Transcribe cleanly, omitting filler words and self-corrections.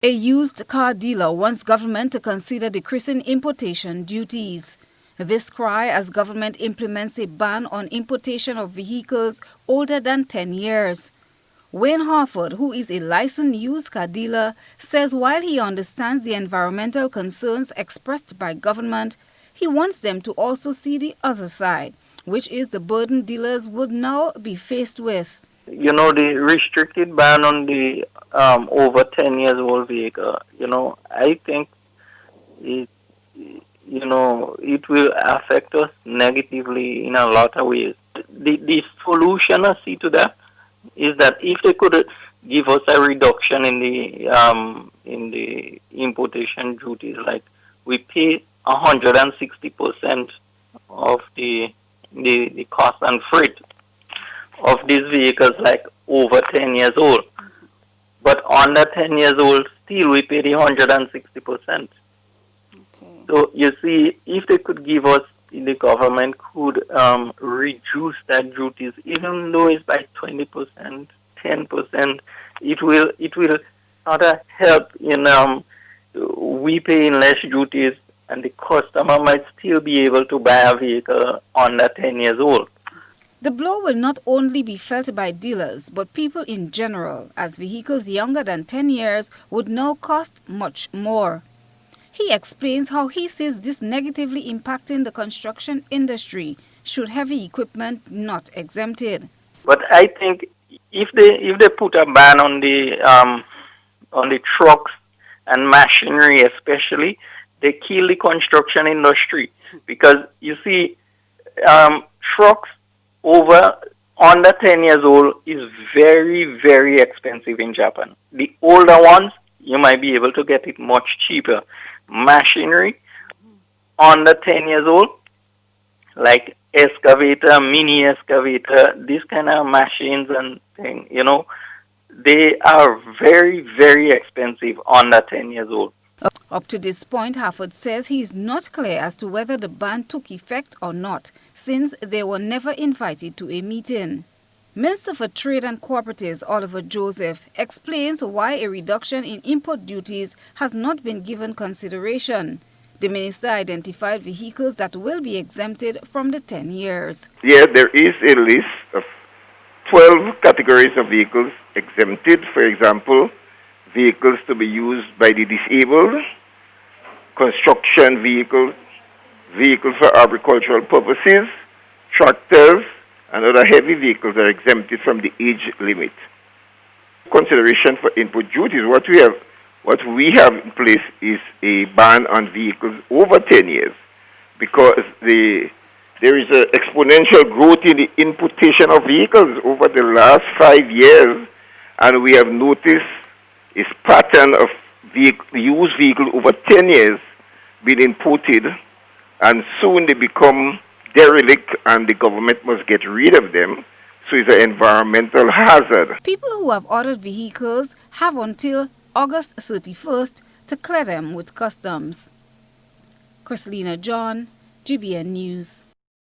A used car dealer wants government to consider decreasing importation duties. This cry as government implements a ban on importation of vehicles older than 10 years. Wayne Harford, who is a licensed used car dealer, says while he understands the environmental concerns expressed by government, he wants them to also see the other side, which is the burden dealers would now be faced with. You know, the restricted ban on the over 10 years old vehicle, I think it, it will affect us negatively in a lot of ways. The solution I see to that is that if they could give us a reduction in the importation duties, like we pay 160% of the cost and freight of these vehicles like over 10 years old. But under 10 years old, still we pay the 160%. Okay. So you see, if they could give us, the government could reduce that duties, even though it's by 20%, 10%, it will not help in we paying less duties, and the customer might still be able to buy a vehicle under 10 years old. The blow will not only be felt by dealers, but people in general, as vehicles younger than 10 years would now cost much more. He explains how he sees this negatively impacting the construction industry should heavy equipment not exempted. But I think if they put a ban on the trucks and machinery especially, they kill the construction industry, because you see, trucks under 10 years old is very, very expensive in Japan. The older ones, you might be able to get it much cheaper. Machinery under 10 years old, like excavator, mini excavator, these kind of machines and things, they are very, very expensive under 10 years old. Up to this point, Harford says he is not clear as to whether the ban took effect or not, since they were never invited to a meeting. Minister for Trade and Cooperatives Oliver Joseph explains why a reduction in import duties has not been given consideration. The minister identified vehicles that will be exempted from the 10 years. Yeah, there is a list of 12 categories of vehicles exempted. For example, vehicles to be used by the disabled, construction vehicles, vehicles for agricultural purposes, tractors, and other heavy vehicles are exempted from the age limit. Consideration for input duties, what we have in place is a ban on vehicles over 10 years, because there is an exponential growth in the importation of vehicles over the last 5 years, and we have noticed this pattern of used vehicles over 10 years being imported, and soon they become derelict and the government must get rid of them. So it's an environmental hazard. People who have ordered vehicles have until August 31st to clear them with customs. Christelina John, GBN News.